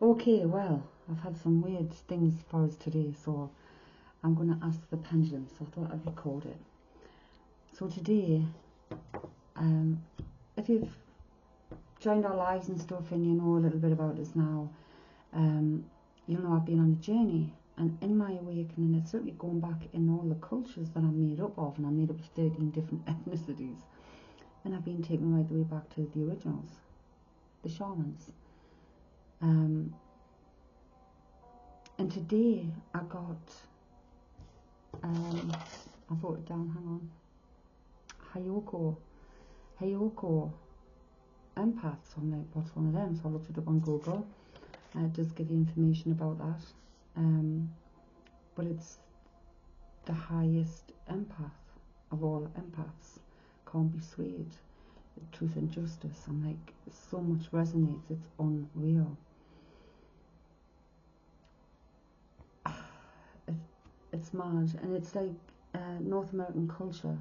Okay, well, I've had some weird things for us today, so I'm going to ask the pendulum, so I thought I'd record it. So today, if you've joined our lives and stuff and you know a little bit about us now, you'll know I've been on a journey, and in my awakening, it's certainly going back in all the cultures that I'm made up of, and I'm made up of 13 different ethnicities, and I've been taken right the way back to the originals, the shamans. And today I got, I wrote it down, hang on, Heyoka Empath. So I'm like, what's one of them? So I looked it up on Google. It does give you information about that. But it's the highest empath of all empaths. Can't be swayed. Truth and justice. I'm like, so much resonates, it's unreal. It's mad, and it's like North American culture,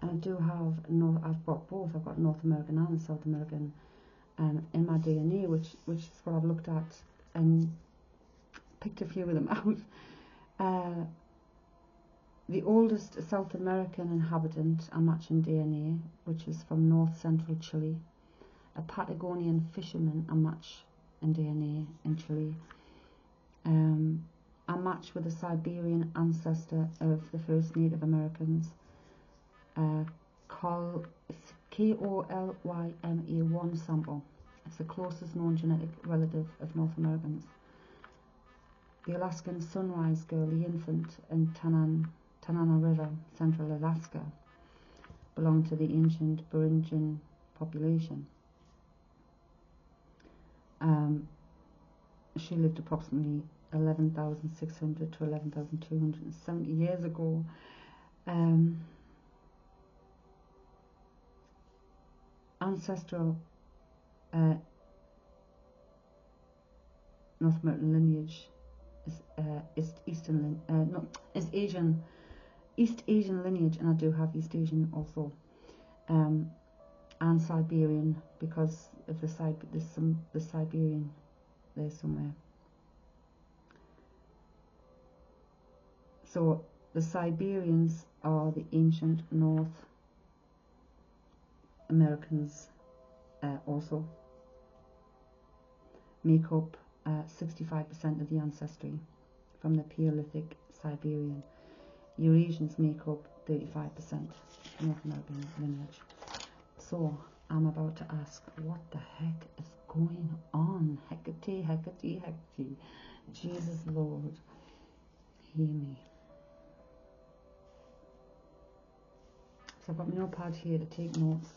and I do have I've got both. I've got North American and South American in my DNA, which is what I've looked at and picked a few of them out. The oldest South American inhabitant are matching DNA, which is from north central Chile. A Patagonian fisherman are match in DNA in Chile. A match with a Siberian ancestor of the first Native Americans. KOLYMA1 sample. It's the closest known genetic relative of North Americans. The Alaskan Sunrise Girl, the infant in Tanana River, central Alaska, belonged to the ancient Beringian population. She lived approximately 11,600 to 11,270 years ago. Ancestral North American lineage is East Asian lineage, and I do have East Asian also, and Siberian, because of the Siberian there somewhere. So the Siberians are the ancient North Americans, also make up 65% of the ancestry from the Paleolithic Siberian. Eurasians make up 35% North American lineage. So I'm about to ask, what the heck is going on? Hecate, Hecate, Hecate. Jesus Lord, hear me. So I've got my notepad here to take notes.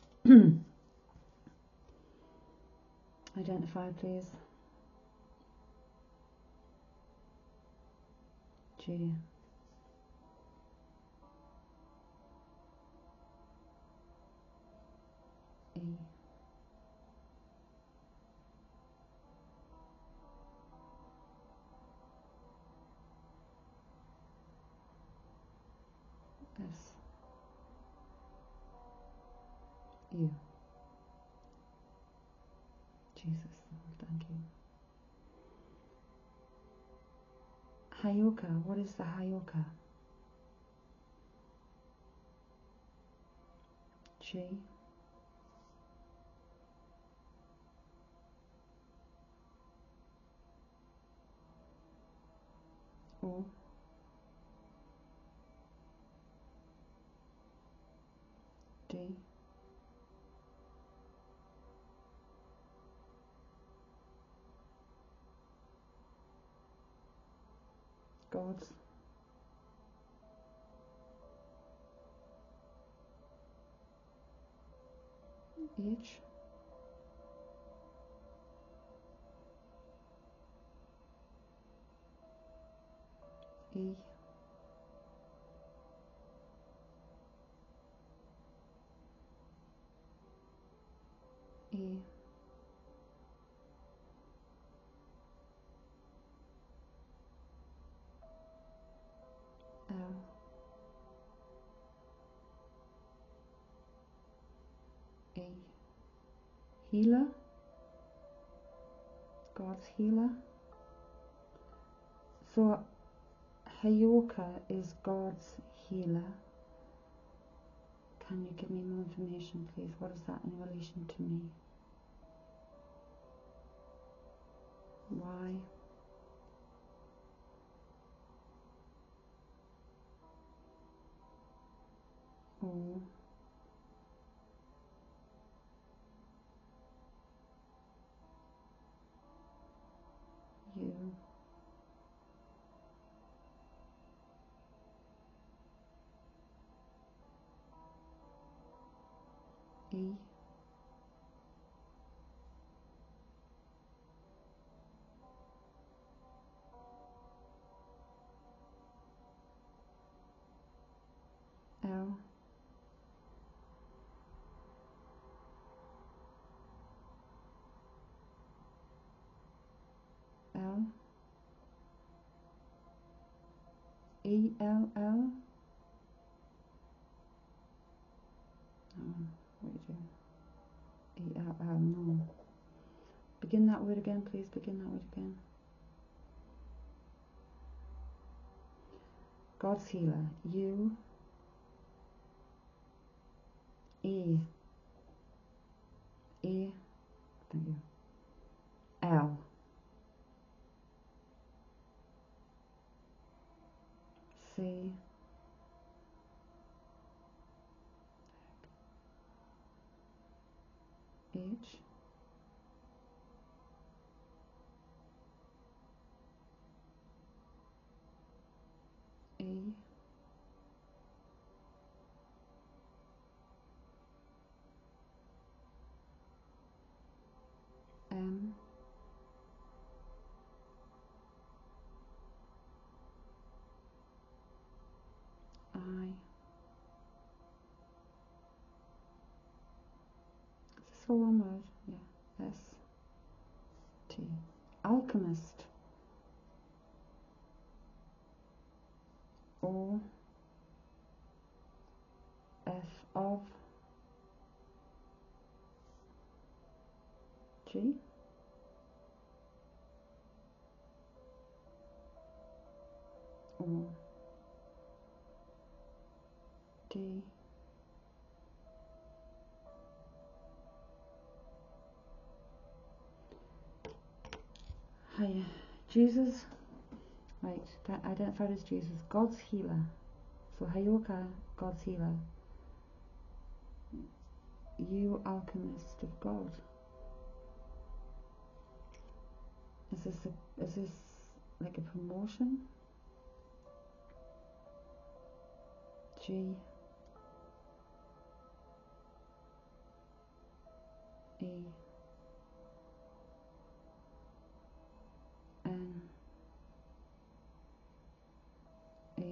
Identify, please. G. E. S. U. Jesus, thank you. Heyoka, what is the Heyoka? G. O. D. Gods. H. E. E. L. A. Healer. God's healer. So Heyoka is God's healer. Can you give me more information, please? What is that in relation to me? Why? Oh. You. E. L. L. E. L. L. Oh, what are you doing? E. L. L. No. Begin that word again, please. Begin that word again. God's healer. U. E. E. Thank you. L. C. H. E. M. I. Is this all one word? Yeah. S. T. Alchemist. O. F. Of. G. O. D. Hiya. Jesus. Right, that identified as Jesus. God's healer. So Heyoka, God's healer. You alchemist of God. Is this like a promotion? G. E. N. E.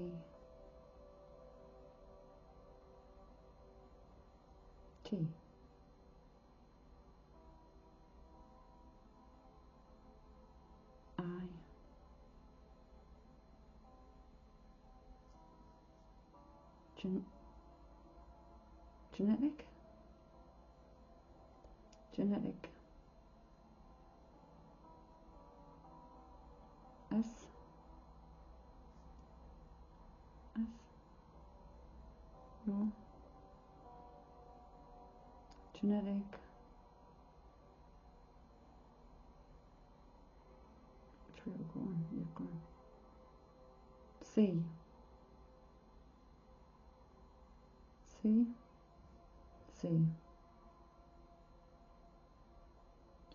T. I. Genetic. Genetic. S. S. No. Genetic. Which way are we going? You're going. C. C. C.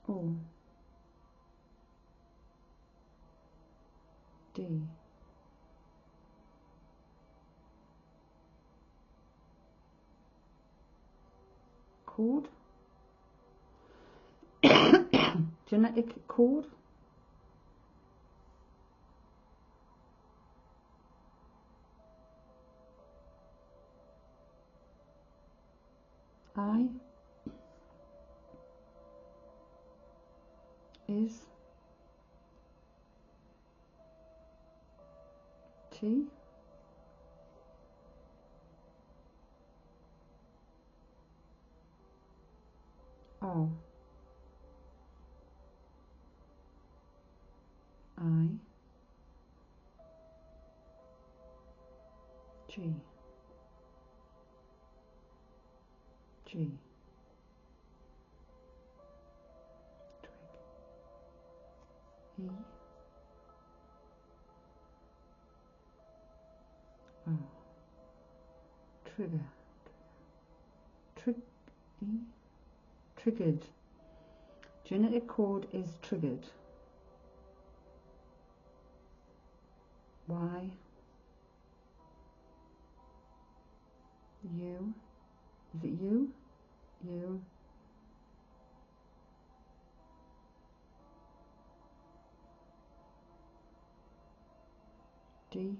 O. D. Code. Genetic code. I. Is. T. O. I, G, G, trig, E, O, trigger, trig, E, triggered. Genetic code is triggered. Y, U, is it U? U, D,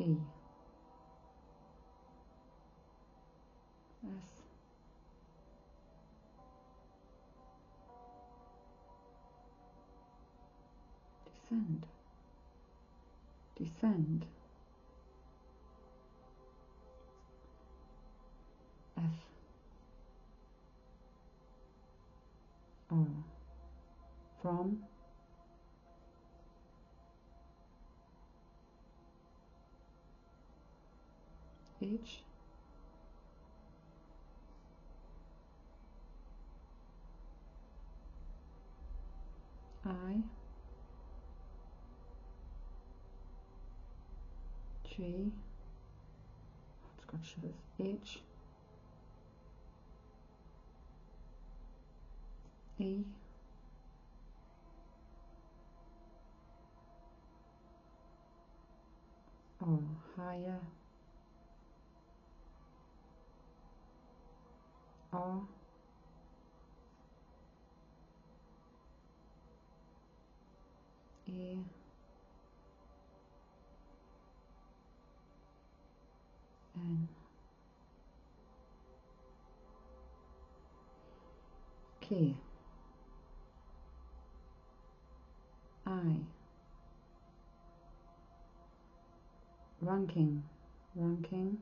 E, S, descend, descend, F, O, from, H, I, G, it's got shivers, H, E, O, higher, R, E, N, K, I, ranking, ranking,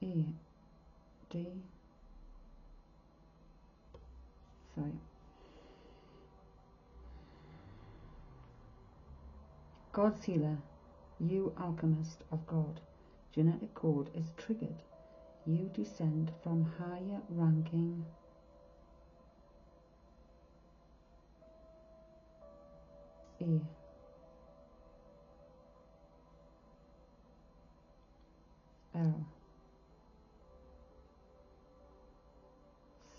E, D, sorry, God Sealer, you alchemist of God, genetic code is triggered. You descend from higher ranking E, L,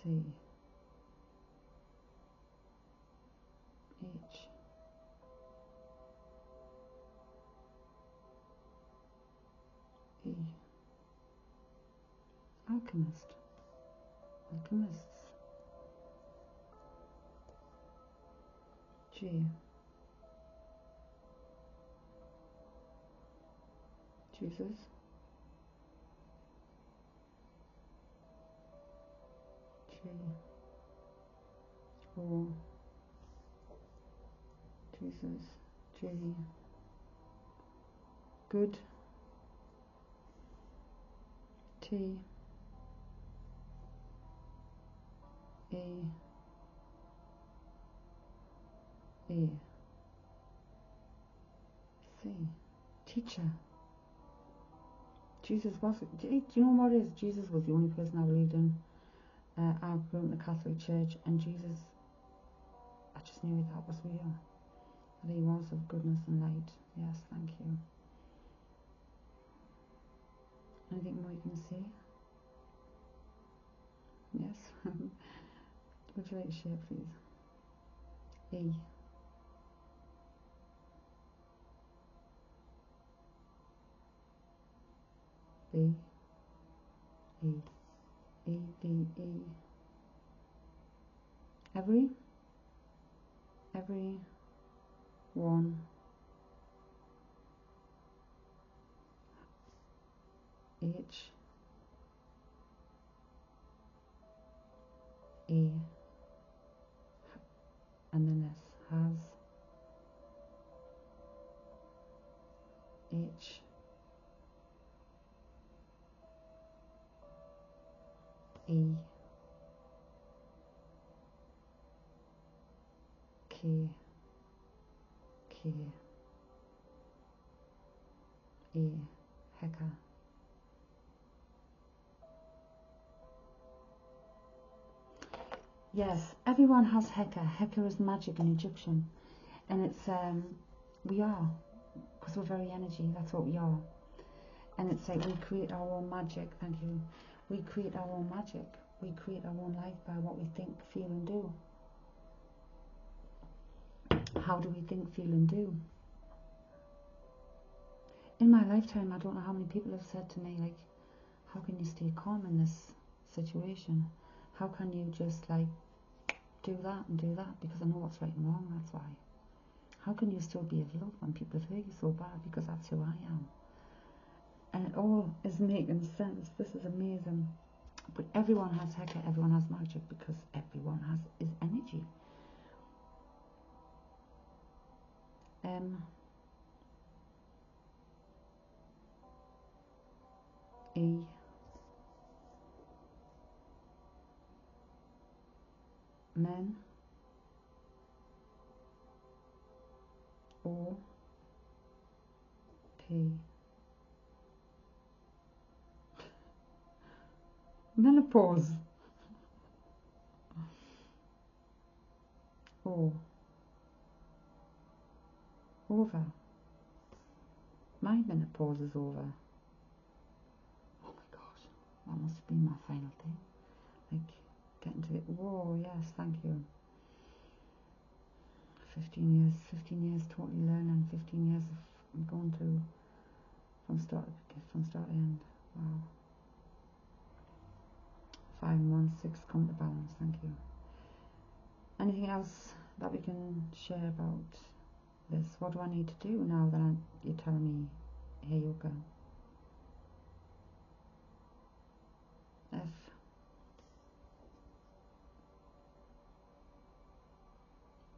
C, H, E, alchemist, alchemists, G, Jesus, G, O, Jesus, G, good, T, A, A, C, teacher. Jesus was, do you know what it is? Jesus was the only person I believed in. I grew up in the Catholic Church, and Jesus, I just knew that was real. That he was of goodness and light. Yes, thank you. Anything more you can say? Yes. Would you like to share, please? E, B, E, E, D, E. Every one, H, E, and then S, has, H, E, K, K, E, Heka. Yes, everyone has Heka. Heka is magic in Egyptian, and it's we are, because we're very energy. That's what we are, and it's like we create our own magic. Thank you. We create our own magic. We create our own life by what we think, feel, and do. How do we think, feel, and do? In my lifetime, I don't know how many people have said to me, like, how can you stay calm in this situation? How can you just like do that and do that? Because I know what's right and wrong, that's why. How can you still be of love when people have hurt you so bad? Because that's who I am. And it all is making sense. This is amazing. But everyone has Heka, everyone has magic, because everyone is energy. M, E, men, O, P, menopause, O, over. My menopause is over. Oh my gosh, that must have been my final thing. Like, getting to it. Whoa, yes, thank you. 15 years totally learning, 15 years of going through from start to end. Wow. 5 and 1, 6 come to balance, thank you. Anything else that we can share about this? What do I need to do now that you're telling me, Heyoka? F,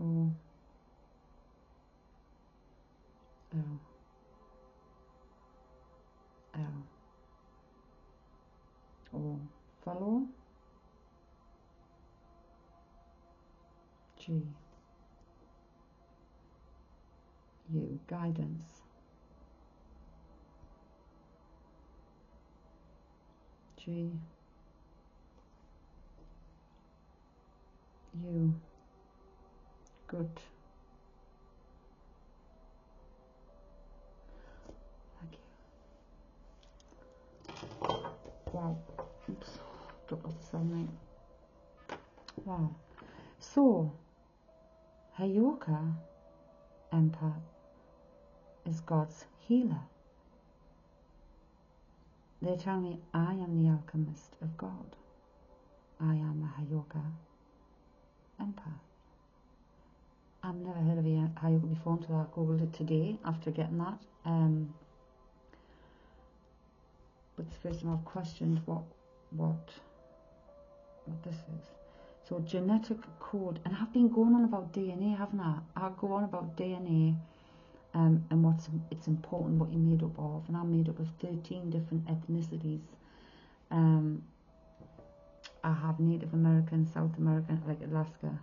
O, L, L, O, follow, G, U, guidance, G, U, good. Thank you. Wow. Oops. Dropped off the sunlight. Wow. So, Heyoka Empath is God's healer. They tell me I am the alchemist of God. I am a Heyoka Empath. I've never heard of Heyoka before until I googled it today after getting that. But the first time I've questioned what this is. So genetic code, and I've been going on about DNA, haven't I? I'll go on about DNA and it's important what you're made up of, and I'm made up of 13 different ethnicities. I have Native American, South American, like Alaska,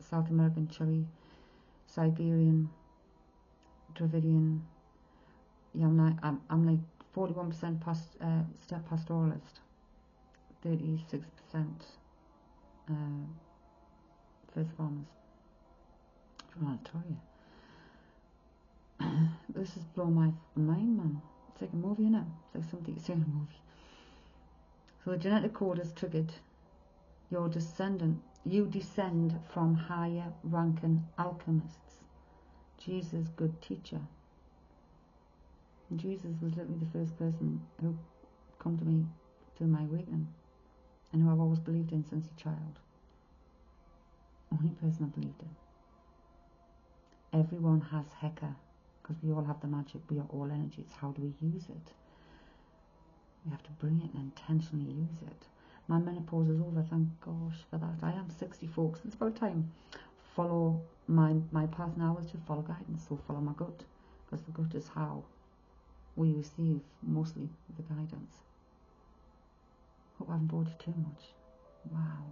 South American, Chile, Siberian, Dravidian. Yeah, I'm like 41% step pastoralist, 36% first farmers. I don't know what to tell you. This has blown my mind, man. It's like a movie, innit? It's like something you see in a movie. So the genetic code is triggered. You descend from higher ranking alchemists. Jesus, good teacher. And Jesus was literally the first person who come to me through my awakening, and who I've always believed in since a child. Only person I believed in. Everyone has Heka, because we all have the magic. We are all energies. How do we use it? We have to bring it and intentionally use it. My menopause is over, thank gosh for that. I am 60, folks. It's about time. Follow my path now is to follow guidance. So follow my gut, because the gut is how we receive mostly the guidance. Hope I haven't bored you too much. Wow.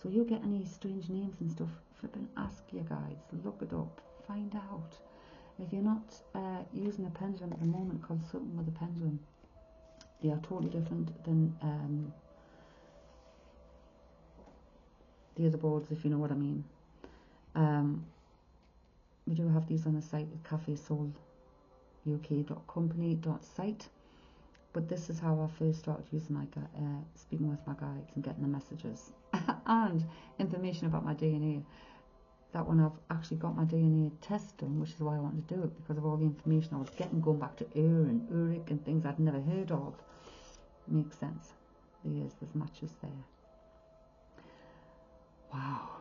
So you get any strange names and stuff, flipping ask your guides, look it up, find out. If you're not using a pendulum at the moment, consult with a pendulum. They are totally different than the other boards, if you know what I mean. We do have these on the site at cafesouluk.company.site, but this is how I first started using my speaking with my guides and getting the messages and information about my DNA. That one I've actually got my DNA test done, which is why I wanted to do it, because of all the information I was getting going back to Ur and Uric and things I'd never heard of. Makes sense. There's matches there. Wow.